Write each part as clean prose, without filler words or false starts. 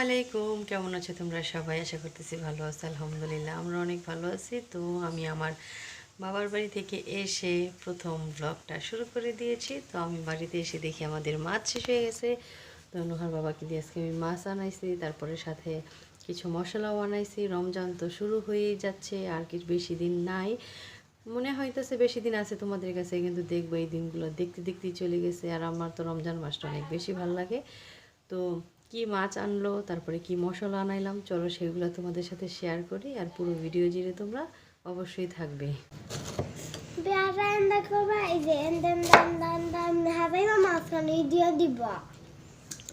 আলাইকুম, কেমন আছো তোমরা সবাই? আশা করতেছি ভালো আছো। আলহামদুলিল্লাহ আমরা অনেক ভালো আছি। তো আমি আমার বাবার বাড়ি থেকে এসে প্রথম ব্লগটা শুরু করে দিয়েছি। তো আমি বাড়িতে এসে দেখি আমাদের মাছ শেষ হয়ে গেছে। তো নুহার বাবাকে দিয়ে আজকে আমি মাছ আনাইছি, তারপরে সাথে কিছু মশলাও আনাইছি। রমজান তো শুরু হয়েই যাচ্ছে, আর কিছু বেশি দিন নাই, মনে হইতেছে বেশি দিন আছে তোমাদের কাছে, কিন্তু দেখবো এই দিনগুলো দেখতে দেখতেই চলে গেছে। আর আমার তো রমজান মাসটা অনেক বেশি ভালো লাগে। তো কি মাছ আনলো, তারপরে কি মশলা আনাইলাম, চলো সেগুলো তোমাদের সাথে শেয়ার করি। আর পুরো ভিডিও জুড়ে তোমরা অবশ্যই থাকবে।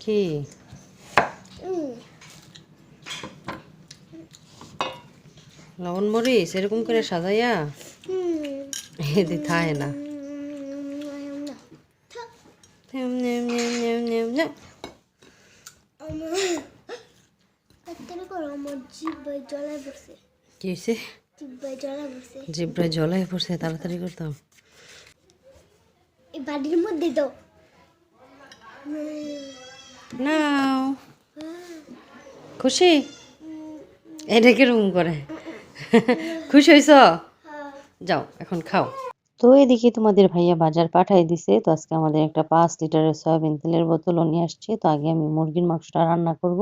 কি লবণ মরিচ এরকম করে সাজাইয়া এদি থায় না। কি হয়েছে? জিব্রায় জলাই পড়ছে, তাড়াতাড়ি করতাম। বাড়ির মধ্যে তো নাও, খুশি? এটা কিরকম করে খুশি হয়েছ? যাও এখন খাও। তো এদিকে তোমাদের ভাইয়া বাজার পাঠাই দিছে। তো আজকে আমাদের একটা 5 লিটারের সয়াবিন তেলের বোতলও নিয়ে আসছে। তো আগে আমি মুরগির মাংসটা রান্না করব,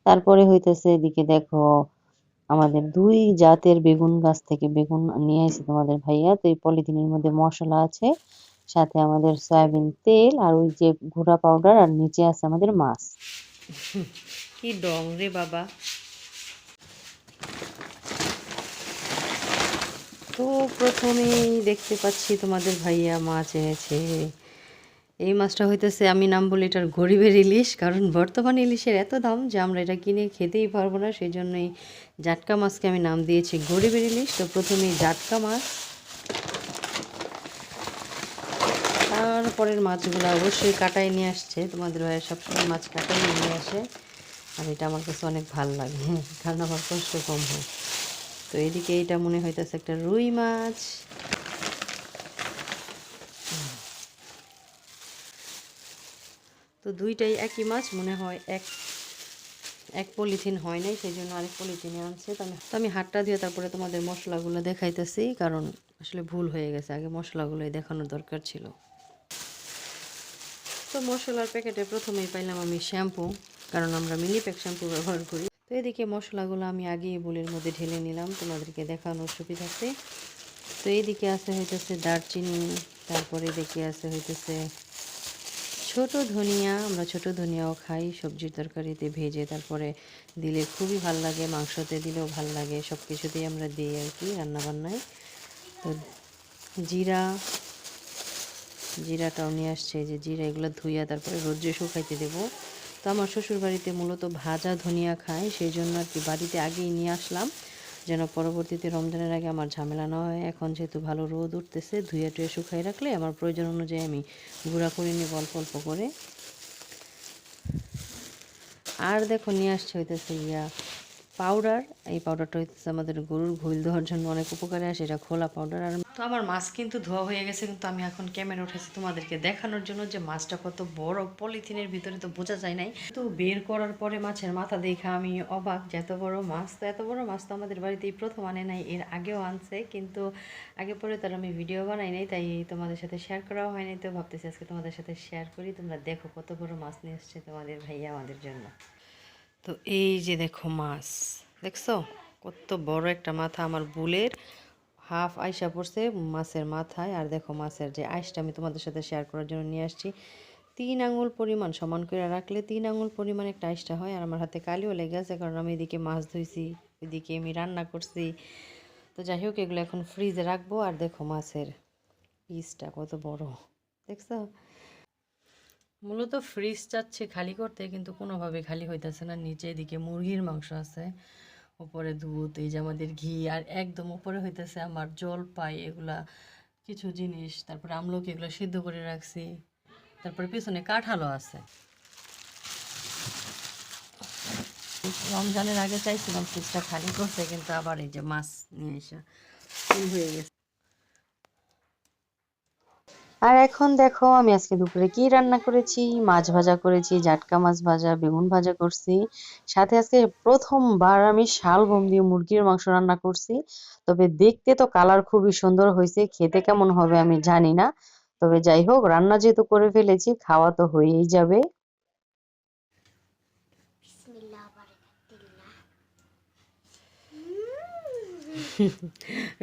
তারপরে হইতেছে এদিকে দেখো আমাদের 2 জাতের বেগুন গাছ থেকে বেগুন নিয়ে আসছে তোমাদের ভাইয়া। তো এই পলিথিনের মধ্যে মশলা আছে, সাথে আমাদের সয়াবিন তেল, আর ওই যে গুঁড়া পাউডার, আর নিচে আছে আমাদের মাছ। কি ডং রে বাবা। তো প্রথমেই দেখতে পাচ্ছি তোমাদের ভাইয়া মাছ এনেছে। এই মাছটা হইতেছে, আমি নাম বলি এটার গরিবের ইলিশ, কারণ বর্তমান ইলিশের এত দাম যে আমরা এটা কিনে খেতেই পারবো না। সেই জন্যই জাটকা মাছকে আমি নাম দিয়েছি গরিবের ইলিশ। তো প্রথমেই জাটকা মাছ, তারপরের মাছগুলো অবশ্যই কাটাই নিয়ে আসছে। তোমাদের ভাইয়া সবসময় মাছ কাটাই নিয়ে আসে, আর এটা আমার কাছে অনেক ভাল লাগে, কারণ আমার কষ্ট কম হয়। তো এদিকে এটা মনে হইতেছে একটা রুই মাছ। তো দুইটাই একই মাছ মনে হয়, এক পলিথিন হয় নাই, সেই জন্য আরেক পলিথিনে আনছে। তো আমি হাতটা দিয়ে তারপরে তোমাদের মশলাগুলো দেখাইতেছি, কারণ আসলে ভুল হয়ে গেছে, আগে মশলাগুলোই দেখানোর দরকার ছিল। তো মশলার প্যাকেটে প্রথমেই পাইলাম আমি শ্যাম্পু, কারণ আমরা মিনি প্যাক শ্যাম্পু ব্যবহার করি। তো এদিকে মশলাগুলো আমি আগেই বোলের মধ্যে ঢেলে নিলাম তোমাদেরকে দেখানোর সুবিধার্থে। তো এইদিকে আছে হইতেছে দারচিনি, তারপরে এদিকে আছে হইতেছে ছোট ধনিয়া। আমরা ছোট ধনিয়াও খাই সবজির তরকারিতে ভেজে, তারপরে দিলে খুবই ভাল লাগে, মাংসতে দিলেও ভাল লাগে, সব কিছুতেই আমরা দিই আর কি রান্নাবান্নায়। তো জিরাটাও নিয়ে আসছে, যে জিরা এগুলো ধুইয়া তারপরে রোদ্রে শুকাইতে দেবো। তো আমার শ্বশুরবাড়িতে মূলত ভাজা ধনিয়া খায়, সেই জন্য আর কি বাড়িতে আগেই নিয়ে আসলাম, যেন পরবর্তীতে রমজানের আগে আমার ঝামেলা না হয়। এখন যেহেতু ভালো রোদ উঠতেছে, ধুয়ে টুয়ে শুকাই রাখলে আমার প্রয়োজন অনুযায়ী আমি গুঁড়া করে নিব অল্প অল্প করে। আর দেখো নিয়ে আসছে হইতেছে পাউডার। এই পাউডারটা হইতেছে আমাদের গরুর ঘুল দেওয়ার জন্য অনেক উপকারে আসে, এটা খোলা পাউডার। আর তো আমার মাছ কিন্তু ধোয়া হয়ে গেছে, কিন্তু আমি এখন ক্যামেরা উঠেছি তোমাদেরকে দেখানোর জন্য যে মাছটা কত বড়। পলিথিনের ভিতরে তো বোঝা যায় নাই, তো বের করার পরে মাছের মাথা দেখা আমি অবাক যে এত বড় মাছ। তো এত বড় মাছ তো আমাদের বাড়িতেই প্রথম আনে নাই, এর আগেও আনছে, কিন্তু আগে পরে তার আমি ভিডিও বানাই নাই, তাই তোমাদের সাথে শেয়ার করাও হয়নি। তো ভাবতেছি আজকে তোমাদের সাথে শেয়ার করি। তোমরা দেখো কত বড় মাছ নিয়ে এসছে তোমাদের ভাইয়া আমাদের জন্য। তো এই যে দেখো মাছ, দেখছো কত বড় একটা মাথা, আমার বুলের হাফ আইসা পড়ছে মাছের মাথায়। আর দেখো মাছের যে আইসটা আমি তোমাদের সাথে শেয়ার করার জন্য নিয়ে আসছি, 3 আঙুল পরিমাণ সমান করে রাখলে 3 আঙুল পরিমাণ একটা আইসটা হয়। আর আমার হাতে কালিও লেগে আছে, কারণ আমি এদিকে মাছ ধুইছি, ওইদিকে আমি রান্না করছি। তো যাই হোক, এগুলো এখন ফ্রিজে রাখবো। আর দেখো মাছের পিসটা কত বড়, দেখছো? মূলত ফ্রিজ চাচ্ছে খালি করতে, কিন্তু কোনোভাবে খালি হইতেছে না। নিচে এদিকে মুরগির মাংস আছে, উপরে দুধ, এই যে আমাদের ঘি, আর একদম উপরে হইতেছে আমার জলপাই, এগুলা কিছু জিনিস, তারপরে আমলকি, এগুলো সিদ্ধ করে রাখছি, তারপরে পিছনে কাঁঠালও আছে। রমজানের আগে চাইছিলাম ফ্রিজটা খালি করতে, কিন্তু আবার এই যে মাছ নিয়ে এসে ফুল হয়ে গেছে। আর এখন দেখো আমি আজকে দুপুরে কি রান্না করেছি। মাছ ভাজা করেছি, জাটকা মাছ ভাজা, বেগুন ভাজা করছি। সাথে আজকে প্রথমবার আমি শালগম দিয়ে মুরগির মাংস রান্না করছি। তবে দেখতে তো কালার খুবই সুন্দর হয়েছে, খেতে কেমন হবে আমি জানি না। তবে যাই হোক, রান্না যেহেতু করে ফেলেছি, খাওয়া তো হয়েই যাবে।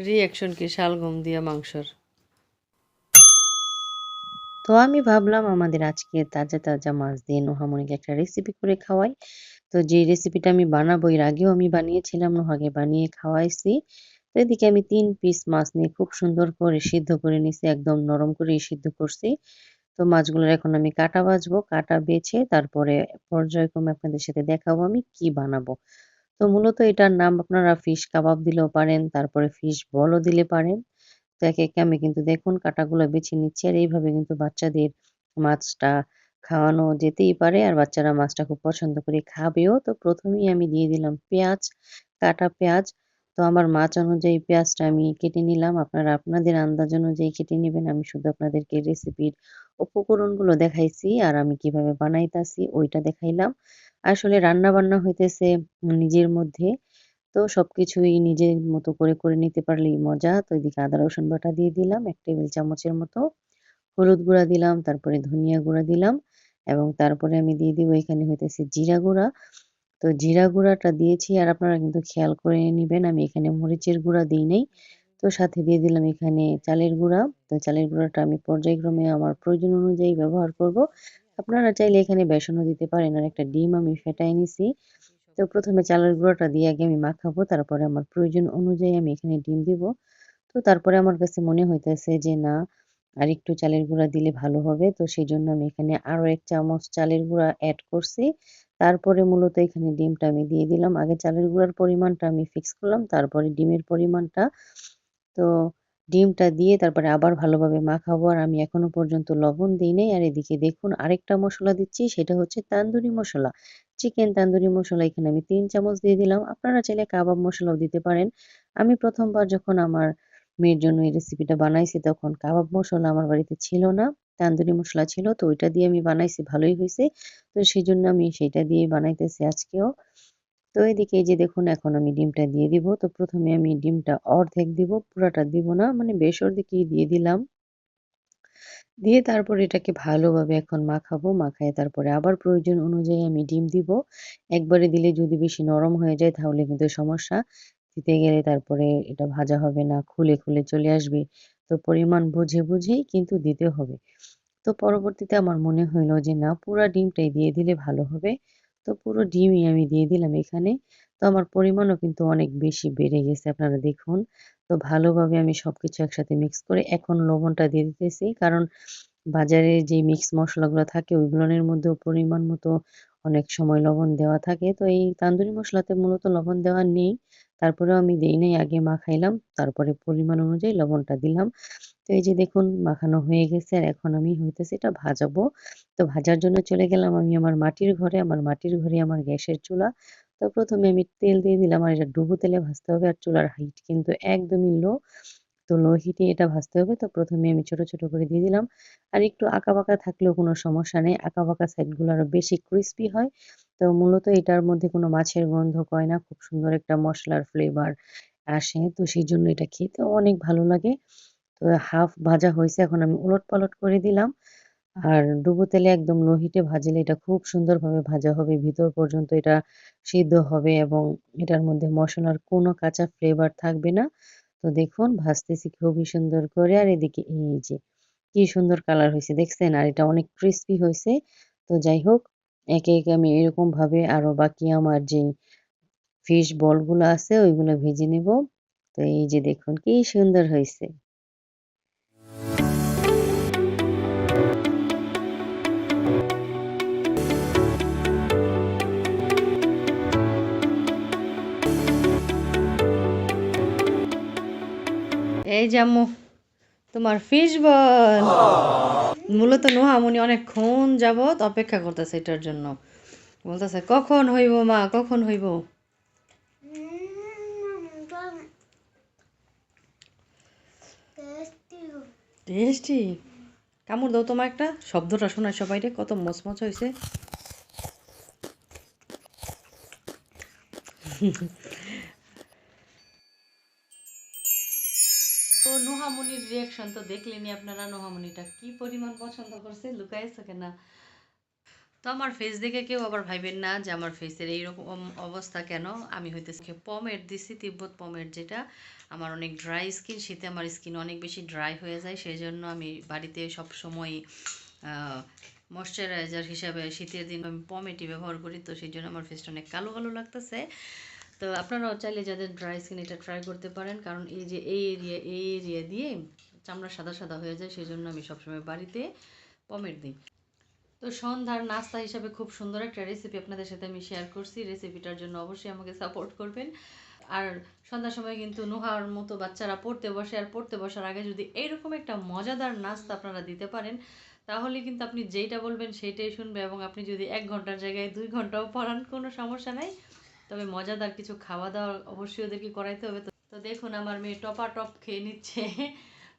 রিয়াকশন কি শালগম দিয়া মাংসর? তো আমি ভাবলাম আমাদের আজকে তাজা তাজা মাছ দিয়ে নোহামনিকে একটা রেসিপি করে খাওয়াই। তো যে রেসিপিটা আমি বানাবো এর আগেও আমি বানিয়েছিলাম, নোহাকে বানিয়ে খাওয়াইছি। তো এদিকে আমি 3 পিস মাছ নিয়ে খুব সুন্দর করে সিদ্ধ করে নিছি, একদম নরম করে সিদ্ধ করছি। তো মাছগুলোর এখন আমি কাটা বাছবো, কাটা বেছে তারপরে পর্যায়ক্রমে আপনাদের সাথে দেখাবো আমি কি বানাবো। তো মূলত এটার নাম আপনারা ফিশ কাবাব দিলেও পারেন, তারপরে ফিশ বলও দিলে পারেন। তো একে একে আমি কিন্তু দেখুন কাটাগুলো বেছে নিচ্ছি, আর এইভাবে কিন্তু বাচ্চাদের মাছটা খাওয়ানো যেতেই পারে, আর বাচ্চারা মাছটা খুব পছন্দ করে খাবেও। তো প্রথমেই আমি দিয়ে দিলাম পেঁয়াজ, কাটা পেঁয়াজ। তো আমার মাছ অনুযায়ী পেঁয়াজটা আমি কেটে নিলাম, আপনারা আপনাদের আন্দাজ অনুযায়ী কেটে নেবেন। আমি শুধু আপনাদেরকে রেসিপির উপকরণগুলো দেখাইছি, আর আমি কিভাবে বানাইতাছি ওইটা দেখাইলাম। আসলে রান্না বান্না হইতেছে নিজের মধ্যে, তো সবকিছুই নিজের মতো করে করে নিতে পারলেই মজা। তো এদিকে আদা রসুন বাটা দিয়ে দিলাম ১ টেবিল চামচের মতো। হলুদ গুঁড়া দিলাম, তারপরে ধনিয়া গুঁড়া দিলাম, এবং তারপরে আমি দিয়ে দিব এখানে হইতেছে জিরা গুঁড়া। তো জিরা গুঁড়াটা দিয়েছি, আর আপনারা কিন্তু খেয়াল করে নিবেন আমি এখানে মরিচের গুঁড়া দিই নাই। তো সাথে দিয়ে দিলাম এখানে চালের গুঁড়া। তো চালের গুঁড়াটা আমি পর্যায়ক্রমে আমার প্রয়োজন অনুযায়ী ব্যবহার করব। আপনারা চাইলে এখানে বেসনও দিতে পারেন। আর একটা ডিম আমি ফেটায় নিছি। তো প্রথমে চালের গুঁড়াটা দিয়ে আগে আমি মাখাবো, তারপরে আমার প্রয়োজন অনুযায়ী আমি এখানে ডিম দিব। তো তারপরে আমার কাছে মনে হইতেছে যে না, আরেকটু চালের গুঁড়া দিলে ভালো হবে। তো সেজন্য আমি এখানে আরো ১ চামচ চালের গুঁড়া এড করছি। তারপরে মূলত এখানে ডিমটা আমি দিয়ে দিলাম। আগে চালের গুঁড়ার পরিমাণটা আমি ফিক্স করলাম, তারপরে ডিমের পরিমাণটা। তো ডিমটা দিয়ে তারপরে আবার ভালোভাবে মাখাবো, আর আমি এখনো পর্যন্ত লবণ দেই নাই। আর এদিকে দেখুন আরেকটা মসলা দিচ্ছি, সেটা হচ্ছে তান্দুরি মসলা। চিকেন তান্দুরি মসলা এখানে আমি ৩ চামচ দিয়ে দিলাম। আপনারা চাইলে কাবাব মসলাও দিতে পারেন। আমি ১ম বার যখন আমার মেয়ের জন্য এই রেসিপিটা বানাইছি তখন কাবাব মসলা আমার বাড়িতে ছিল না। তান্দুরি মসলা ছিল, তো ওইটা দিয়ে আমি বানাইছি, ভালোই হইছে। তো সেজন্য আমি সেইটা দিয়েই বানাইতেছি আজকেও। তো এদিকে এই যে দেখুন এখন আমি ডিমটা দিয়ে দিব। তো প্রথমে আমি ডিমটা অর্ধেক দিব, পুরাটা দিব না। মানে বেশ অর্ধেকই দিয়ে দিলাম। দিয়ে তারপরে এটাকে ভালোভাবে এখন মাখাবো। মাখায়ে তারপরে আবার প্রয়োজন অনুযায়ী আমি ডিম দিব। একবারে দিলে যদি বেশি নরম হয়ে যায় তাহলে কিন্তু সমস্যা। দিতে গেলে তারপরে এটা ভাজা হবে না, খুলে, খুলে চলে আসবে। তো পরিমাণ বুঝে, বুঝেই কিন্তু দিতে হবে। তো পরবর্তীতে আমার মনে হইলো যে না, পুরা ডিমটাই দিয়ে দিলে ভালো হবে। তো পুরো ডিমই আমি দিয়ে দিলাম এখানে। তো আমার পরিমাণও কিন্তু অনেক বেশি বেড়ে গেছে, আপনারা দেখুন। তো ভালোভাবে আমি সবকিছু একসাথে মিক্স করে এখন লবণটা দিয়ে দিতেছি। কারণ বাজারে যে মিক্স মসলাগুলো থাকে ওইগুলোনের মধ্যেও পরিমাণ মতো অনেক সময় লবণ দেওয়া থাকে। তো এই তান্দুরি মসলাতে মূলত লবণ দেওয়া নেই। তারপরেও আমি দেই নাই, আগে মাখাইলাম। তারপরে পরিমাণ অনুযায়ী লবণটা দিলাম। তো এই যে দেখুন মাখানো হয়ে গেছে, আর এখন আমি হইতেছে এটা ভাজাবো। তো ভাজার জন্য চলে গেলাম আমি আমার মাটির ঘরে। আমার মাটির ঘরে আমার গ্যাসের চুলা। তো প্রথমে আমি তেল দিয়ে দিলাম, আর এটা ডুবো তেলে ভাজতে হবে, আর চুলার হিট কিন্তু একদমই লো। তো লো হিটে এটা ভাজতে হবে। তো প্রথমে আমি ছোট, ছোট করে দিয়ে দিলাম। আর একটু আঁকা-বাঁকা থাকলেও কোনো সমস্যা নেই। আঁকা-বাঁকা সাইডগুলো আরো বেশি ক্রিসপি হয়। তো মূলত এটার মধ্যে কোনো মাছের গন্ধ কয় না। খুব সুন্দর একটা মসলার ফ্লেভার আসে। তো সেজন্য এটা খেতেও অনেক ভালো লাগে। তো হাফ ভাজা হইছে, এখন আমি উলট-পালট করে দিলাম। আর ডুবো তেলে একদম লো হিটে ভাজলে এটা খুব সুন্দরভাবে ভাজা হবে। ভিতর পর্যন্ত এটা সিদ্ধ হবে, এবং এটার মধ্যে মসলার কোনো কাঁচা ফ্লেভার থাকবে না। তো দেখুন ভাজতেছি খুবই সুন্দর করে, আর এদিকে এই যে কি সুন্দর কালার হইছে দেখছেন? আর এটা অনেক ক্রিসপি হইছে। তো যাই হোক, একে, একে আমি এরকমভাবে আরো বাকি আমার যেই ফিশ বলগুলো আছে ওইগুলো ভেজে নিব। তো এই যে দেখুন কি সুন্দর হইছে। এই যে আম্মু, তোমার ফিশ বল। মূলত নোহামুনি অনেকক্ষণ যাবত অপেক্ষা করতেছে এটার জন্য। বলতেছে কখন হইব মা, কখন হইব। টেস্টি। কামড় দাও তোমার একটা, শব্দটা শোনায় সবাইরে কত মচমচ হয়েছে। তো নোহামনির রিয়াকশন তো দেখলেনি আপনারা, নোহামনিটা কি পরিমাণ পছন্দ করছে, লুকাইছে কেনা। তো আমার ফেস দেখে কেউ আবার ভাইবেন না যে আমার ফেসের এইরকম অবস্থা কেন। আমি হইতেছে পমেড দিছি, তিব্বত পমেড, যেটা আমার অনেক ড্রাই স্কিন, শীতে আমার স্কিন অনেক বেশি ড্রাই হয়ে যায়, সেই জন্য আমি বাড়িতে সব সময় ময়শ্চারাইজার হিসাবে শীতের দিন আমি পমেটই ব্যবহার করি। তো সেই জন্য আমার ফেসটা অনেক কালো কালো লাগতেছে। তো আপনারাও চাইলে যাদের ড্রাই স্কিন এটা ট্রাই করতে পারেন, কারণ এই যে এই এরিয়া দিয়ে চামড়া সাদা সাদা হয়ে যায়, সেই জন্য আমি সবসময় বাড়িতে পমেট দিই। তো সন্ধ্যার নাস্তা হিসাবে খুব সুন্দর একটা রেসিপি আপনাদের সাথে আমি শেয়ার করছি। রেসিপিটার জন্য অবশ্যই আমাকে সাপোর্ট করবেন। আর সন্ধ্যার সময় কিন্তু নুহার মতো বাচ্চারা পড়তে বসে, আর পড়তে বসার আগে যদি এইরকম একটা মজাদার নাস্তা আপনারা দিতে পারেন, তাহলে কিন্তু আপনি যেইটা বলবেন সেইটাই শুনবে, এবং আপনি যদি 1 ঘন্টার জায়গায় 2 ঘন্টাও পড়ান কোনো সমস্যা নাই। তবে মজাদার কিছু খাওয়া দাওয়া অবশ্যই ওদেরকে করাইতে হবে। তো দেখুন আমার মেয়ে টপা টপ খেয়ে নিচ্ছে।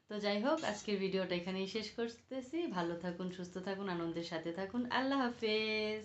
তো যাই হোক, আজকের ভিডিওটা এখানেই শেষ করতেছি। ভালো থাকুন, সুস্থ থাকুন, আনন্দের সাথে থাকুন। আল্লাহ হাফেজ।